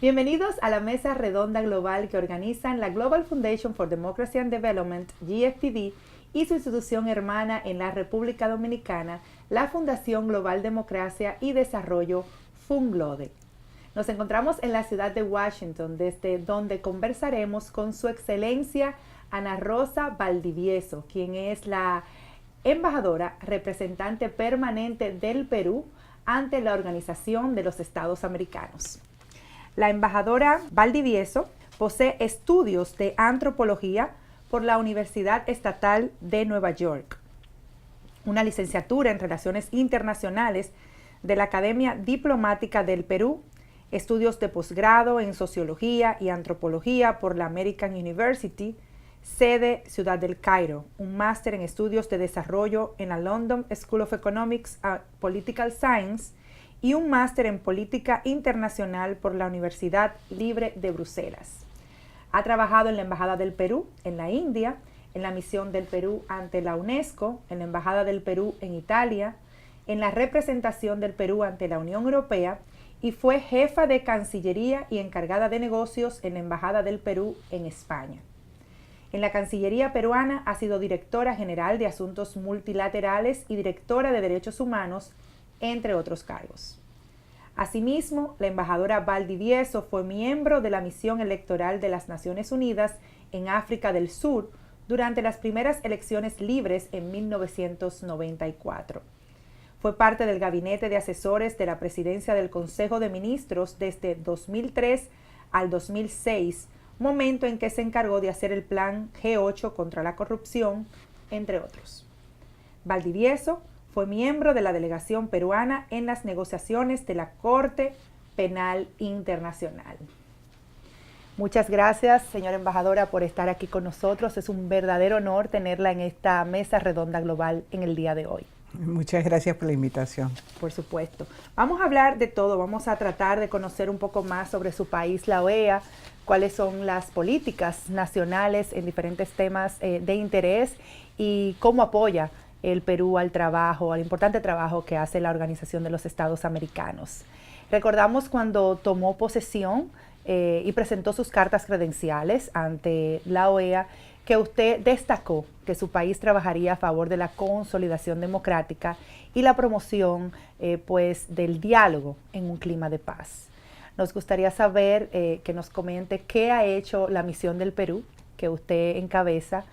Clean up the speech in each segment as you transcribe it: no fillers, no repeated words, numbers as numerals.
Bienvenidos a la mesa redonda global que organizan la Global Foundation for Democracy and Development, GFDD, y su institución hermana en la República Dominicana, la Fundación Global Democracia y Desarrollo, FUNGLODE. Nos encontramos en la ciudad de Washington, desde donde conversaremos con su excelencia Ana Rosa Valdivieso, quien es la embajadora representante permanente del Perú ante la Organización de los Estados Americanos. La embajadora Valdivieso posee estudios de antropología por la Universidad Estatal de Nueva York, una licenciatura en Relaciones Internacionales de la Academia Diplomática del Perú, estudios de posgrado en Sociología y Antropología por la American University, sede Ciudad del Cairo, un máster en Estudios de Desarrollo en la London School of Economics and Political Science y un máster en Política Internacional por la Universidad Libre de Bruselas. Ha trabajado en la Embajada del Perú en la India, en la misión del Perú ante la UNESCO, en la Embajada del Perú en Italia, en la representación del Perú ante la Unión Europea y fue jefa de Cancillería y encargada de negocios en la Embajada del Perú en España. En la Cancillería peruana ha sido directora general de Asuntos Multilaterales y directora de Derechos Humanos, entre otros cargos. Asimismo, la embajadora Valdivieso fue miembro de la misión electoral de las Naciones Unidas en África del Sur durante las primeras elecciones libres en 1994. Fue parte del gabinete de asesores de la presidencia del Consejo de Ministros desde 2003 al 2006, momento en que se encargó de hacer el Plan G8 contra la corrupción, entre otros. Valdivieso fue miembro de la delegación peruana en las negociaciones de la Corte Penal Internacional. Muchas gracias, señora embajadora, por estar aquí con nosotros. Es un verdadero honor tenerla en esta mesa redonda global en el día de hoy. Muchas gracias por la invitación. Por supuesto. Vamos a hablar de todo, vamos a tratar de conocer un poco más sobre su país, la OEA, cuáles son las políticas nacionales en diferentes temas de interés y cómo apoya el Perú al trabajo, al importante trabajo que hace la Organización de los Estados Americanos. Recordamos cuando tomó posesión y presentó sus cartas credenciales ante la OEA, que usted destacó que su país trabajaría a favor de la consolidación democrática y la promoción del diálogo en un clima de paz. Nos gustaría saber que nos comente qué ha hecho la misión del Perú, que usted encabeza,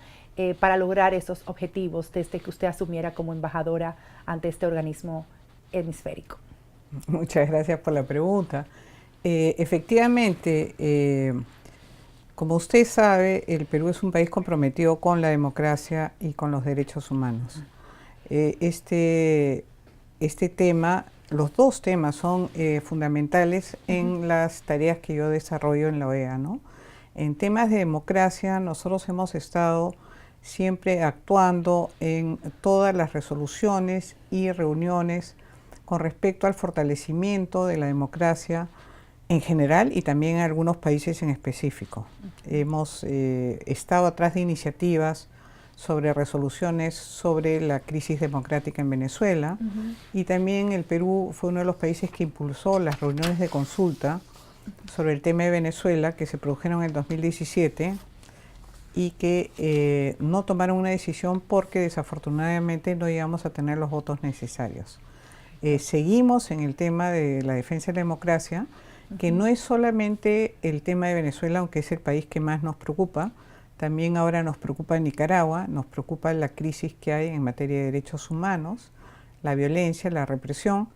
para lograr esos objetivos desde que usted asumiera como embajadora ante este organismo hemisférico. Muchas gracias por la pregunta. Efectivamente, como usted sabe, el Perú es un país comprometido con la democracia y con los derechos humanos. Este tema, los dos temas son fundamentales en las tareas que yo desarrollo en la OEA, ¿no? En temas de democracia, nosotros hemos estado siempre actuando en todas las resoluciones y reuniones con respecto al fortalecimiento de la democracia en general y también en algunos países en específico. Hemos estado atrás de iniciativas sobre resoluciones sobre la crisis democrática en Venezuela y también el Perú fue uno de los países que impulsó las reuniones de consulta sobre el tema de Venezuela que se produjeron en el 2017 y que no tomaron una decisión porque desafortunadamente no íbamos a tener los votos necesarios. Seguimos en el tema de la defensa de la democracia, que no es solamente el tema de Venezuela, aunque es el país que más nos preocupa, también ahora nos preocupa Nicaragua, nos preocupa la crisis que hay en materia de derechos humanos, la violencia, la represión,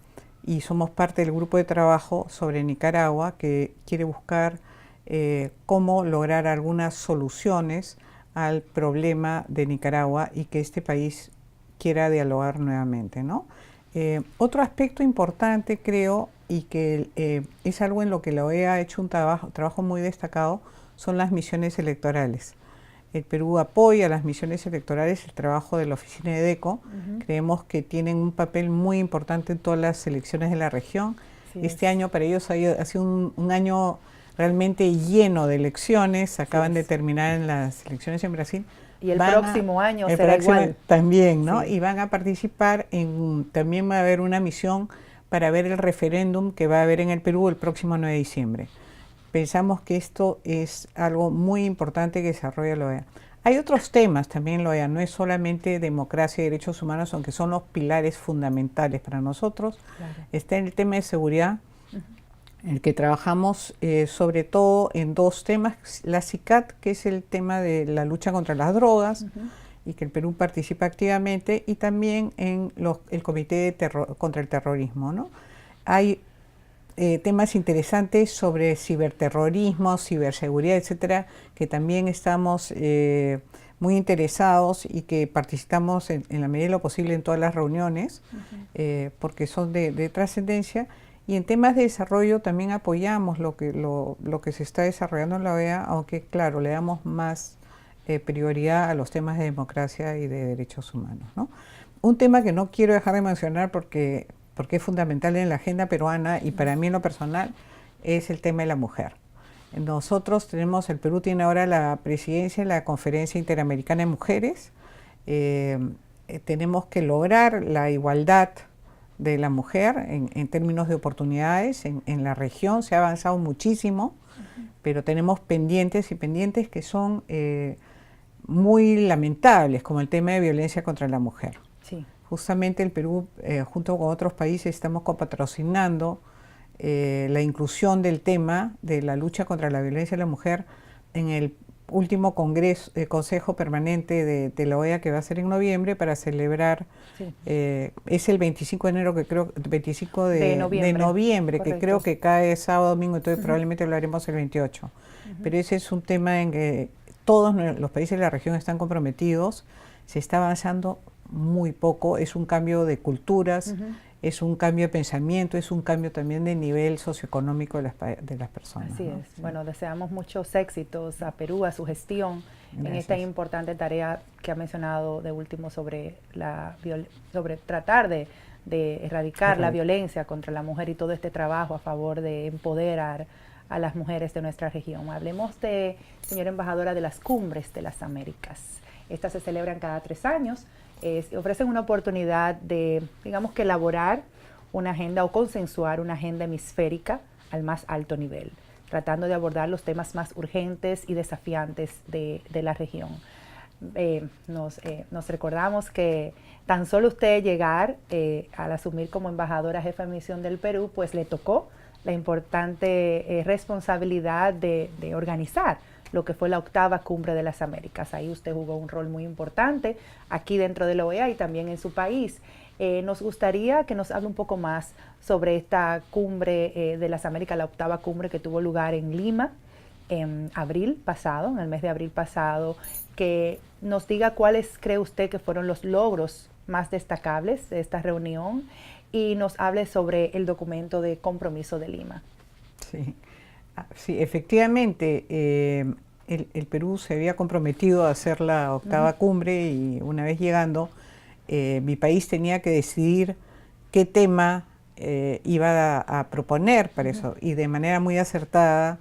y somos parte del grupo de trabajo sobre Nicaragua que quiere buscar cómo lograr algunas soluciones al problema de Nicaragua y que este país quiera dialogar nuevamente, ¿no? Otro aspecto importante, creo, y que es algo en lo que la OEA ha hecho un trabajo muy destacado, son las misiones electorales. El Perú apoya las misiones electorales, el trabajo de la oficina de DECO. Creemos que tienen un papel muy importante en todas las elecciones de la región. Este año para ellos ha sido un año realmente lleno de elecciones. Acaban de terminar en las elecciones en Brasil. Y el próximo año será igual. También, ¿no? Sí. Y van a participar también va a haber una misión para ver el referéndum que va a haber en el Perú el próximo 9 de diciembre. pensamos que esto es algo muy importante que desarrolla la OEA. Hay otros temas también en la OEA, no es solamente democracia y derechos humanos, aunque son los pilares fundamentales para nosotros. Claro. Está en el tema de seguridad, en el que trabajamos sobre todo en dos temas, la CICAT, que es el tema de la lucha contra las drogas, y que el Perú participa activamente, y también en el Comité de contra el Terrorismo, ¿no? Hay temas interesantes sobre ciberterrorismo, ciberseguridad, etcétera, que también estamos muy interesados y que participamos en la medida de lo posible en todas las reuniones, porque son de trascendencia. Y en temas de desarrollo también apoyamos lo que se está desarrollando en la OEA, aunque claro, le damos más prioridad a los temas de democracia y de derechos humanos, ¿no? Un tema que no quiero dejar de mencionar porque es fundamental en la agenda peruana y para mí en lo personal es el tema de la mujer. Nosotros el Perú tiene ahora la presidencia de la Conferencia Interamericana de Mujeres. Tenemos que lograr la igualdad de la mujer en términos de oportunidades en la región. Se ha avanzado muchísimo, pero tenemos pendientes que son muy lamentables, como el tema de violencia contra la mujer. Sí. Justamente el Perú, junto con otros países, estamos copatrocinando la inclusión del tema de la lucha contra la violencia de la mujer en el último Consejo Permanente de la OEA, que va a ser en noviembre, para celebrar, es el 25 de enero, que creo, 25 de noviembre, que creo que cae sábado, domingo, entonces probablemente lo haremos el 28. Pero ese es un tema en que todos los países de la región están comprometidos, se está avanzando muy poco, es un cambio de culturas, es un cambio de pensamiento, es un cambio también de nivel socioeconómico de las personas. Así ¿no? es. Sí. Bueno, deseamos muchos éxitos a Perú, a su gestión. Gracias. En esta importante tarea que ha mencionado de último sobre tratar de erradicar la violencia contra la mujer y todo este trabajo a favor de empoderar a las mujeres de nuestra región. Hablemos señora embajadora, de las Cumbres de las Américas. Estas se celebran cada 3 años. Ofrecen una oportunidad de, digamos que elaborar una agenda o consensuar una agenda hemisférica al más alto nivel, tratando de abordar los temas más urgentes y desafiantes de la región. Nos recordamos que tan solo usted llegar al asumir como embajadora jefa de misión del Perú, pues le tocó la importante responsabilidad de organizar lo que fue la 8ª Cumbre de las Américas. Ahí usted jugó un rol muy importante aquí dentro de la OEA y también en su país. Nos gustaría que nos hable un poco más sobre esta Cumbre de las Américas, la 8ª Cumbre que tuvo lugar en Lima en el mes de abril pasado, que nos diga cuáles cree usted que fueron los logros más destacables de esta reunión y nos hable sobre el documento de compromiso de Lima. Sí, efectivamente, el Perú se había comprometido a hacer la 8ª cumbre y una vez llegando, mi país tenía que decidir qué tema iba a proponer para eso, y de manera muy acertada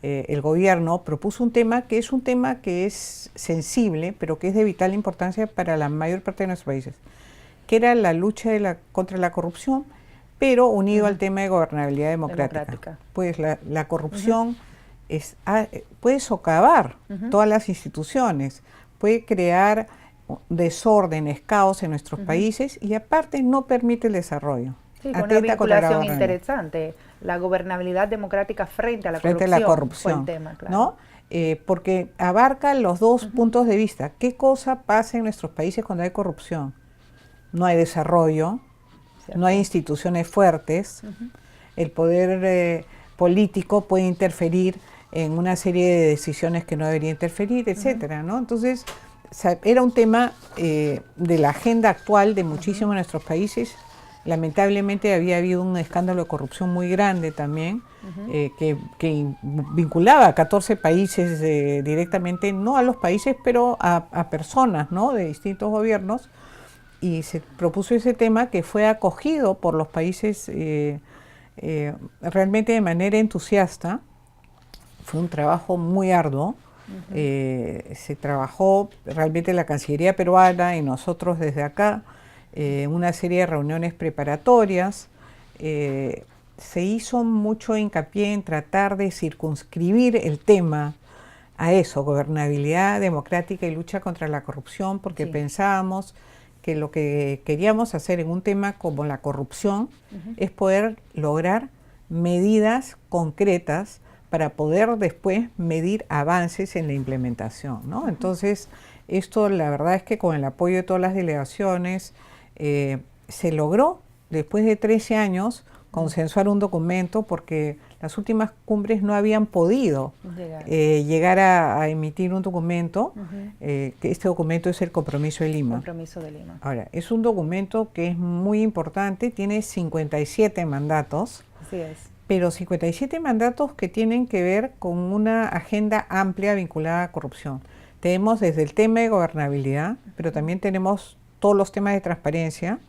el gobierno propuso un tema que es sensible, pero que es de vital importancia para la mayor parte de nuestros países, que era la lucha contra la corrupción, pero unido al tema de gobernabilidad democrática. Pues la corrupción puede socavar todas las instituciones, puede crear desórdenes, caos en nuestros países y aparte no permite el desarrollo. Sí, con una vinculación interesante, la gobernabilidad democrática frente a la corrupción. Fue el tema, claro. ¿No? Porque abarca los dos puntos de vista. ¿Qué cosa pasa en nuestros países cuando hay corrupción? No hay desarrollo, no hay instituciones fuertes, el poder político puede interferir en una serie de decisiones que no debería interferir, etcétera, ¿no? Entonces, era un tema de la agenda actual de muchísimos de nuestros países. Lamentablemente había habido un escándalo de corrupción muy grande también, que vinculaba a 14 países directamente, no a los países, pero a personas, ¿no?, de distintos gobiernos. Y se propuso ese tema que fue acogido por los países realmente de manera entusiasta. Fue un trabajo muy arduo. Se trabajó realmente la Cancillería peruana y nosotros desde acá, una serie de reuniones preparatorias. se hizo mucho hincapié en tratar de circunscribir el tema a eso, gobernabilidad democrática y lucha contra la corrupción, porque pensábamos que lo que queríamos hacer en un tema como la corrupción es poder lograr medidas concretas para poder después medir avances en la implementación, ¿no? Entonces, esto la verdad es que con el apoyo de todas las delegaciones se logró, después de 13 años, consensuar un documento porque las últimas cumbres no habían podido llegar a emitir un documento, que este documento es el Compromiso de Lima. Compromiso de Lima. Ahora, es un documento que es muy importante, tiene 57 mandatos. Así es. Pero 57 mandatos que tienen que ver con una agenda amplia vinculada a corrupción. Tenemos desde el tema de gobernabilidad, pero también tenemos todos los temas de transparencia,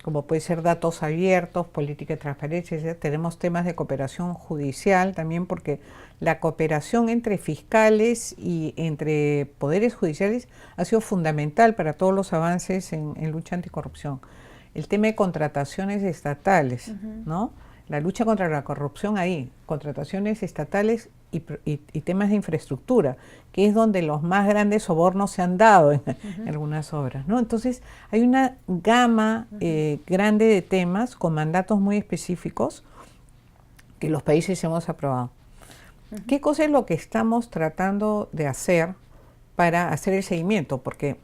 como puede ser datos abiertos, política de transparencia, etc. Tenemos temas de cooperación judicial también, porque la cooperación entre fiscales y entre poderes judiciales ha sido fundamental para todos los avances en lucha anticorrupción. El tema de contrataciones estatales, ¿no? La lucha contra la corrupción ahí, contrataciones estatales y temas de infraestructura, que es donde los más grandes sobornos se han dado en algunas obras, ¿no? Entonces, hay una gama grande de temas con mandatos muy específicos que los países hemos aprobado. ¿Qué cosa es lo que estamos tratando de hacer para hacer el seguimiento? Porque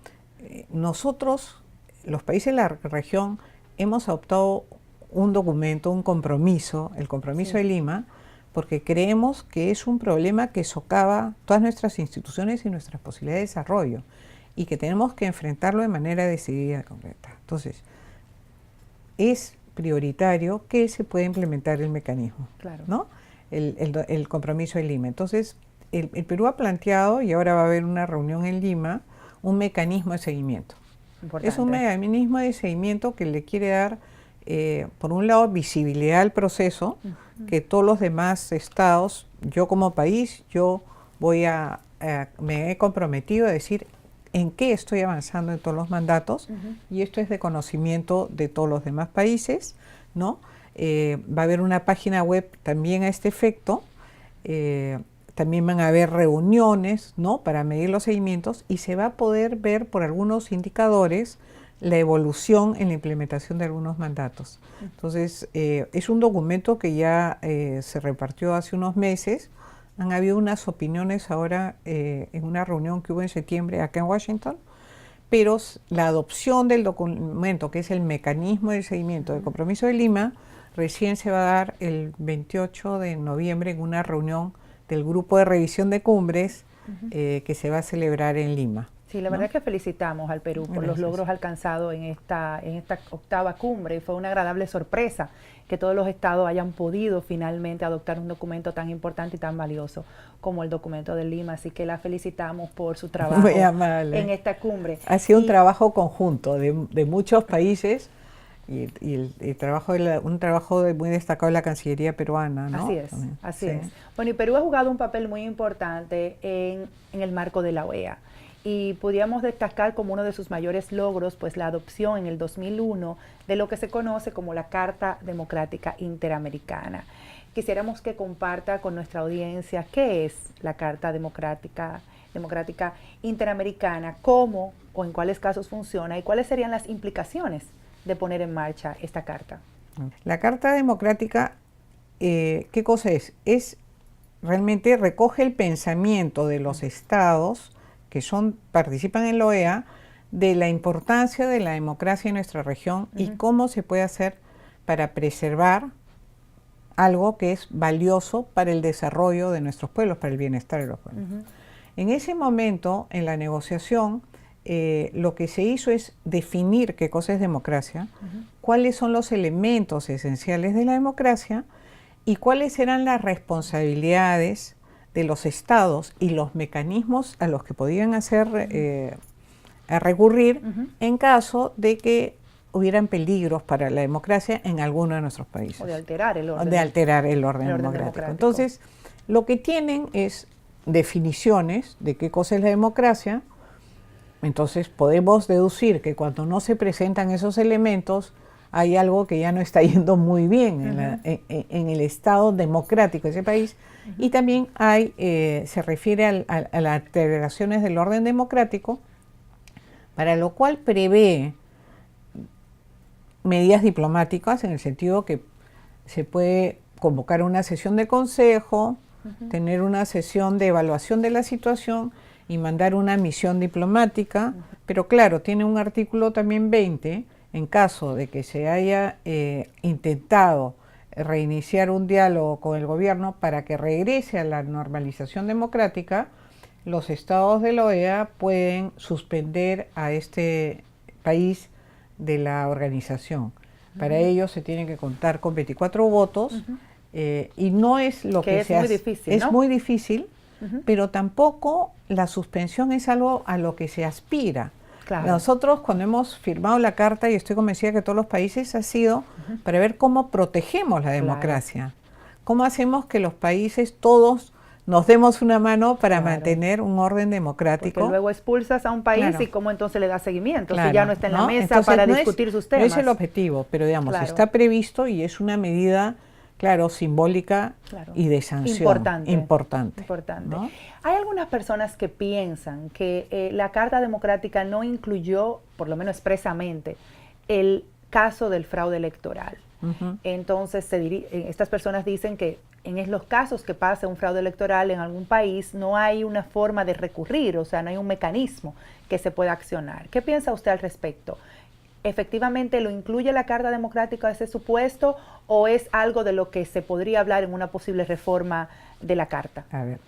nosotros, los países de la región, hemos adoptado un documento, un compromiso, el Compromiso de Lima, porque creemos que es un problema que socava todas nuestras instituciones y nuestras posibilidades de desarrollo y que tenemos que enfrentarlo de manera decidida y concreta. Entonces, es prioritario que se pueda implementar el mecanismo, ¿no? El Compromiso de Lima. Entonces, el Perú ha planteado, y ahora va a haber una reunión en Lima, un mecanismo de seguimiento. Importante. Es un mecanismo de seguimiento que le quiere dar por un lado, visibilidad al proceso, que todos los demás estados, yo como país, me he comprometido a decir en qué estoy avanzando en todos los mandatos, y esto es de conocimiento de todos los demás países, ¿no? Va a haber una página web también a este efecto, también van a haber reuniones, ¿no?, para medir los seguimientos, y se va a poder ver por algunos indicadores la evolución en la implementación de algunos mandatos. Entonces, es un documento que ya se repartió hace unos meses. Han habido unas opiniones ahora en una reunión que hubo en septiembre acá en Washington, pero la adopción del documento, que es el mecanismo de seguimiento del Compromiso de Lima, recién se va a dar el 28 de noviembre en una reunión del Grupo de Revisión de Cumbres que se va a celebrar en Lima. Sí, la verdad es que felicitamos al Perú por los logros alcanzados en esta octava cumbre, y fue una agradable sorpresa que todos los estados hayan podido finalmente adoptar un documento tan importante y tan valioso como el documento de Lima, así que la felicitamos por su trabajo en esta cumbre. Ha sido un trabajo conjunto de muchos países y el trabajo un trabajo muy destacado de la Cancillería peruana, ¿no? Así es, así es. Bueno, y Perú ha jugado un papel muy importante en el marco de la OEA. Y podríamos destacar como uno de sus mayores logros, pues la adopción en el 2001 de lo que se conoce como la Carta Democrática Interamericana. Quisiéramos que comparta con nuestra audiencia qué es la Carta Democrática Interamericana, cómo o en cuáles casos funciona y cuáles serían las implicaciones de poner en marcha esta carta. La Carta Democrática, ¿qué cosa es? Realmente recoge el pensamiento de los estados que participan en la OEA, de la importancia de la democracia en nuestra región y cómo se puede hacer para preservar algo que es valioso para el desarrollo de nuestros pueblos, para el bienestar de los pueblos. En ese momento, en la negociación, lo que se hizo es definir qué cosa es democracia, cuáles son los elementos esenciales de la democracia y cuáles eran las responsabilidades de los estados y los mecanismos a los que podían recurrir en caso de que hubieran peligros para la democracia en alguno de nuestros países. O de alterar el orden. Democrático. Entonces, lo que tienen es definiciones de qué cosa es la democracia. Entonces, podemos deducir que cuando no se presentan esos elementos, hay algo que ya no está yendo muy bien en el estado democrático de ese país. Y también se refiere a las alteraciones del orden democrático, para lo cual prevé medidas diplomáticas en el sentido que se puede convocar una sesión de consejo, tener una sesión de evaluación de la situación y mandar una misión diplomática, pero claro, tiene un artículo también 20, en caso de que se haya intentado reiniciar un diálogo con el gobierno para que regrese a la normalización democrática, los estados de la OEA pueden suspender a este país de la organización. Para ello se tiene que contar con 24 votos y no es lo que se hace. Es muy difícil, pero tampoco la suspensión es algo a lo que se aspira. Claro. Nosotros cuando hemos firmado la carta, y estoy convencida que todos los países, ha sido para ver cómo protegemos la democracia, cómo hacemos que los países todos nos demos una mano para mantener un orden democrático. Porque luego expulsas a un país y cómo entonces le das seguimiento, si ya no está en la mesa entonces, para discutir sus temas. No es el objetivo, pero digamos, está previsto y es una medida, simbólica y de sanción. Importante. ¿No? Hay algunas personas que piensan que la Carta Democrática no incluyó, por lo menos expresamente, el caso del fraude electoral. Entonces, estas personas dicen que en los casos que pase un fraude electoral en algún país, no hay una forma de recurrir, o sea, no hay un mecanismo que se pueda accionar. ¿Qué piensa usted al respecto? ¿Efectivamente lo incluye la Carta Democrática ese supuesto o es algo de lo que se podría hablar en una posible reforma de la Carta? A ver,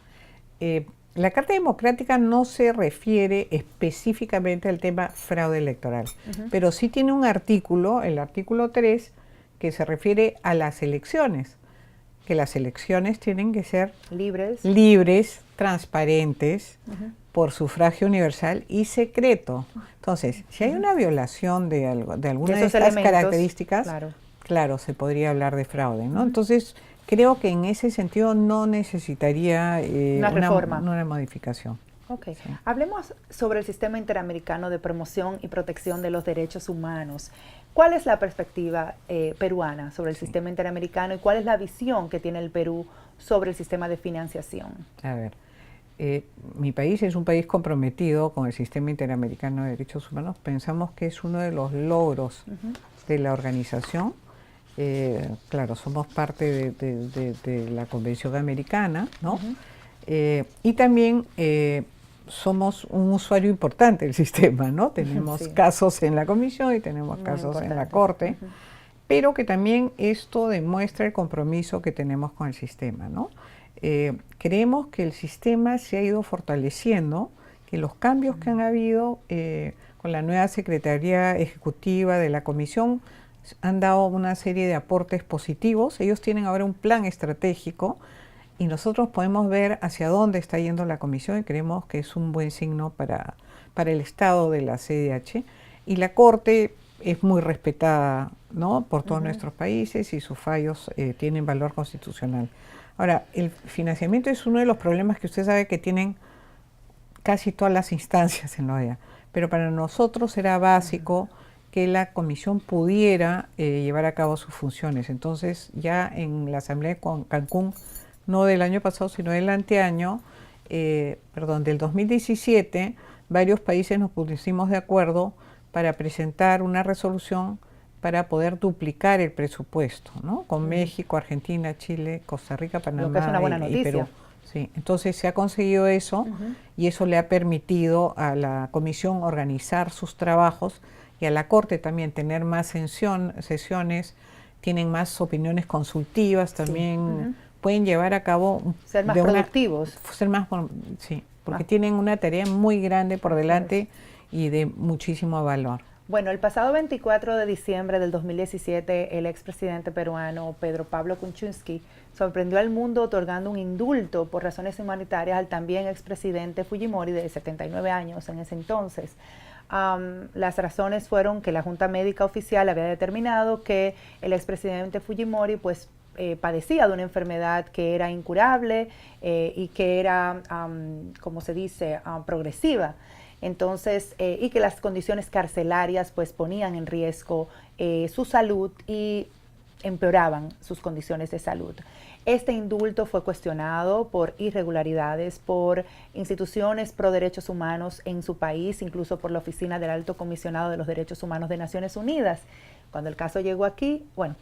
la Carta Democrática no se refiere específicamente al tema fraude electoral, pero sí tiene un artículo, el artículo 3, que se refiere a las elecciones, que las elecciones tienen que ser libres, transparentes, por sufragio universal y secreto. Entonces, si hay una violación de alguna de estas características, claro, se podría hablar de fraude, ¿no? Entonces, creo que en ese sentido no necesitaría una modificación. Okay. Sí. Hablemos sobre el Sistema Interamericano de Promoción y Protección de los Derechos Humanos. ¿Cuál es la perspectiva peruana sobre el Sistema Interamericano y cuál es la visión que tiene el Perú sobre el sistema de financiación? A ver, mi país es un país comprometido con el Sistema Interamericano de Derechos Humanos. Pensamos que es uno de los logros de la organización. Claro, somos parte de la Convención Americana, ¿no? Y también somos un usuario importante del sistema, ¿no? Tenemos casos en la Comisión y tenemos casos en la Corte, pero que también esto demuestra el compromiso que tenemos con el sistema, ¿no? Creemos que el sistema se ha ido fortaleciendo, que los cambios que han habido con la nueva Secretaría Ejecutiva de la Comisión han dado una serie de aportes positivos. Ellos tienen ahora un plan estratégico y nosotros podemos ver hacia dónde está yendo la Comisión y creemos que es un buen signo para el estado de la CIDH. Y la Corte es muy respetada, ¿no?, por todos nuestros países y sus fallos tienen valor constitucional. Ahora, el financiamiento es uno de los problemas que usted sabe que tienen casi todas las instancias en la OEA, pero para nosotros era básico que la Comisión pudiera llevar a cabo sus funciones. Entonces, ya en la Asamblea de Cancún, no del año pasado, sino del anteaño, del 2017, varios países nos pusimos de acuerdo para presentar una resolución para poder duplicar el presupuesto, ¿no? Con México, Argentina, Chile, Costa Rica, Panamá y Perú. Sí, entonces se ha conseguido eso y eso le ha permitido a la Comisión organizar sus trabajos y a la Corte también tener más sesiones, tienen más opiniones consultivas también, pueden llevar a cabo... Ser más productivos. Porque tienen una tarea muy grande por delante y de muchísimo valor. Bueno, el pasado 24 de diciembre del 2017, el expresidente peruano Pedro Pablo Kuczynski sorprendió al mundo otorgando un indulto por razones humanitarias al también expresidente Fujimori, de 79 años en ese entonces. Las razones fueron que la Junta Médica Oficial había determinado que el expresidente Fujimori padecía de una enfermedad que era incurable y que era, como se dice, progresiva. Entonces, y que las condiciones carcelarias pues ponían en riesgo su salud y empeoraban sus condiciones de salud. Este indulto fue cuestionado por irregularidades, por instituciones pro derechos humanos en su país, incluso por la Oficina del Alto Comisionado de los Derechos Humanos de Naciones Unidas. Cuando el caso llegó aquí, bueno,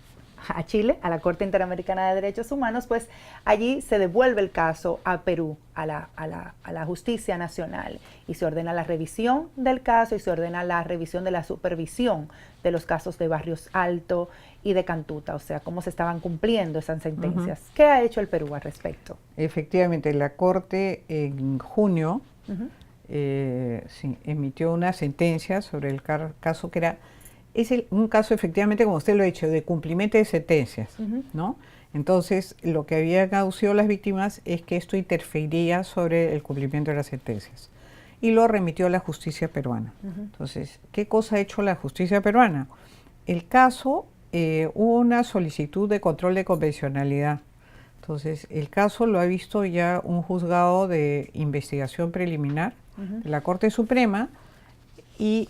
a Chile, a la Corte Interamericana de Derechos Humanos, pues allí se devuelve el caso a Perú, a la justicia nacional, y se ordena la revisión del caso y se ordena la revisión de la supervisión de los casos de Barrios Alto y de Cantuta, o sea, cómo se estaban cumpliendo esas sentencias. ¿Qué ha hecho el Perú al respecto? Efectivamente, la Corte en junio sí, emitió una sentencia sobre el caso que era un caso efectivamente, como usted lo ha dicho, de cumplimiento de sentencias, ¿no? Entonces, lo que habían aducido las víctimas es que esto interferiría sobre el cumplimiento de las sentencias. Y lo remitió a la justicia peruana. Entonces, ¿qué cosa ha hecho la justicia peruana? El caso, hubo una solicitud de control de convencionalidad. Entonces, el caso lo ha visto ya un juzgado de investigación preliminar de la Corte Suprema, y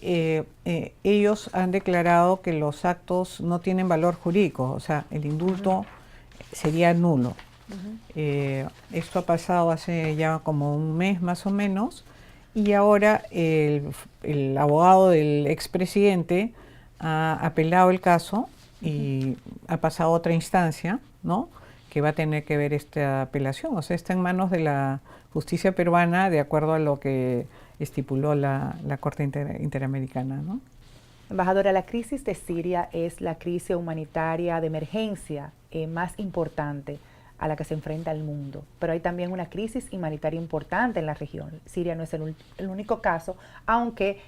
ellos han declarado que los actos no tienen valor jurídico, o sea, el indulto sería nulo. Esto ha pasado hace ya como un mes más o menos, y ahora el abogado del expresidente ha apelado el caso y ha pasado a otra instancia, ¿no?, que va a tener que ver esta apelación. O sea, está en manos de la justicia peruana de acuerdo a lo que estipuló la Corte Interamericana, ¿no? Embajadora, la crisis de Siria es la crisis humanitaria de emergencia más importante a la que se enfrenta el mundo, pero hay también una crisis humanitaria importante en la región. Siria no es el único caso, aunque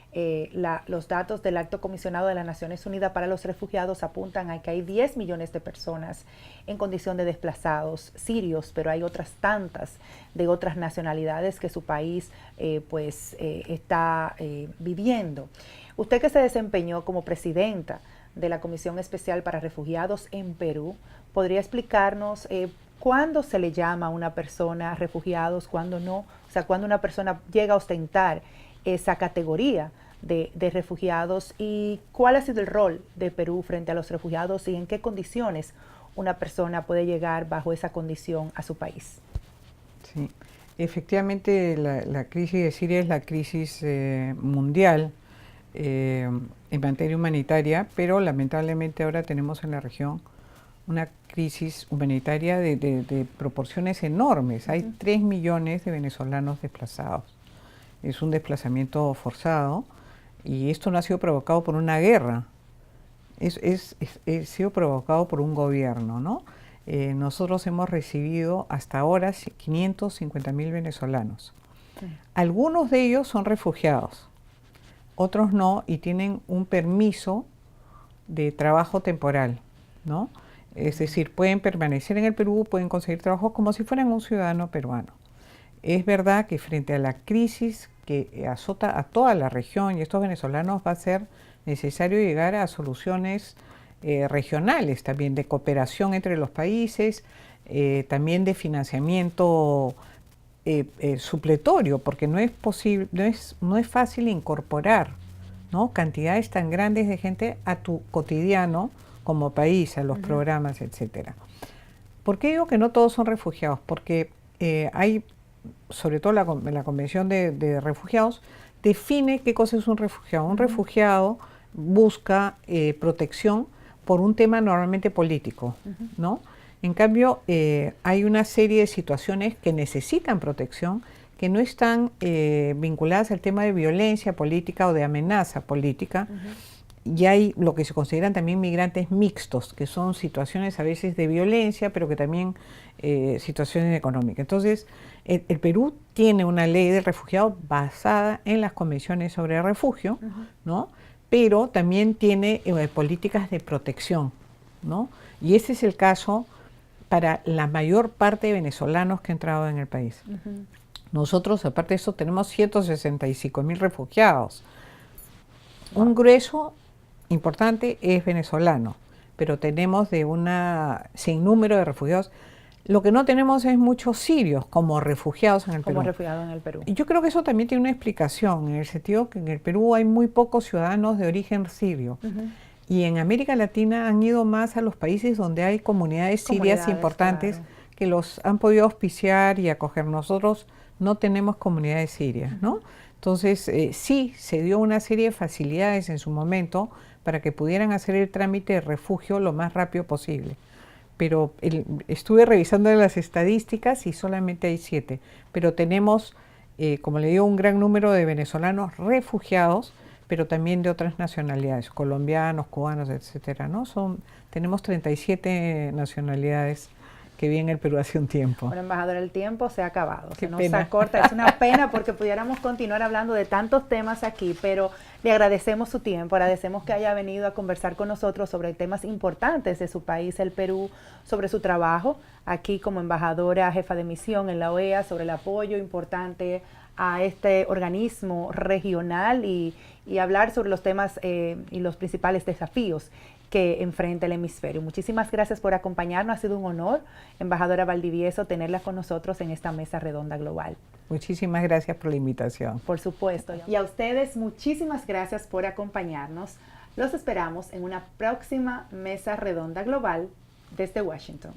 los datos del Alto Comisionado de las Naciones Unidas para los Refugiados apuntan a que hay 10 millones de personas en condición de desplazados sirios, pero hay otras tantas de otras nacionalidades que su país está viviendo. Usted, que se desempeñó como presidenta de la Comisión Especial para Refugiados en Perú, ¿podría explicarnos cuándo se le llama a una persona refugiados, cuándo no? O sea, cuándo una persona llega a ostentar esa categoría de refugiados, y cuál ha sido el rol de Perú frente a los refugiados y en qué condiciones una persona puede llegar bajo esa condición a su país. Sí, efectivamente la crisis de Siria es la crisis mundial en materia humanitaria, pero lamentablemente ahora tenemos en la región una crisis humanitaria de proporciones enormes. Hay 3 millones de venezolanos desplazados. Es un desplazamiento forzado, y esto no ha sido provocado por una guerra, ha sido provocado por un gobierno, ¿no? Nosotros hemos recibido hasta ahora 550.000 venezolanos. Sí. Algunos de ellos son refugiados, otros no, y tienen un permiso de trabajo temporal, ¿no? Es decir, pueden permanecer en el Perú, pueden conseguir trabajo como si fueran un ciudadano peruano. Es verdad que frente a la crisis que azota a toda la región y estos venezolanos, va a ser necesario llegar a soluciones regionales, también de cooperación entre los países, también de financiamiento supletorio, porque no es posible, no es fácil incorporar, ¿no?, cantidades tan grandes de gente a tu cotidiano como país, a los programas, etcétera. ¿Por qué digo que no todos son refugiados? Porque hay, sobre todo la Convención de Refugiados, define qué cosa es un refugiado. Un refugiado busca protección por un tema normalmente político, ¿no? En cambio, hay una serie de situaciones que necesitan protección, que no están vinculadas al tema de violencia política o de amenaza política. Y hay lo que se consideran también migrantes mixtos, que son situaciones a veces de violencia, pero que también situaciones económicas. Entonces, el Perú tiene una ley de refugiados basada en las convenciones sobre el refugio, ¿no?, pero también tiene políticas de protección, ¿no? Y ese es el caso para la mayor parte de venezolanos que han entrado en el país. Nosotros, aparte de eso, tenemos 165.000 refugiados. Un grueso importante es venezolano, pero tenemos de un sinnúmero de refugiados. Lo que no tenemos es muchos sirios como refugiados en el Perú. Como refugiados en el Perú. Y yo creo que eso también tiene una explicación, en el sentido que en el Perú hay muy pocos ciudadanos de origen sirio. Y en América Latina han ido más a los países donde hay comunidades sirias importantes, claro, que los han podido auspiciar y acoger. Nosotros no tenemos comunidades sirias, ¿no? Entonces, sí, se dio una serie de facilidades en su momento para que pudieran hacer el trámite de refugio lo más rápido posible. Pero estuve revisando las estadísticas y solamente hay 7. Pero tenemos, como le digo, un gran número de venezolanos refugiados, pero también de otras nacionalidades, colombianos, cubanos, etcétera, ¿no? Tenemos 37 nacionalidades que viven en el Perú hace un tiempo. Bueno, embajador, el tiempo se ha acabado, se nos acorta, es una pena porque pudiéramos continuar hablando de tantos temas aquí, pero le agradecemos su tiempo, agradecemos que haya venido a conversar con nosotros sobre temas importantes de su país, el Perú, sobre su trabajo aquí como embajadora jefa de misión en la OEA, sobre el apoyo importante a este organismo regional y hablar sobre los temas y los principales desafíos que enfrenta el hemisferio. Muchísimas gracias por acompañarnos, ha sido un honor, embajadora Valdivieso, tenerla con nosotros en esta mesa redonda global. Muchísimas gracias por la invitación. Por supuesto. Y a ustedes, muchísimas gracias por acompañarnos. Los esperamos en una próxima mesa redonda global desde Washington.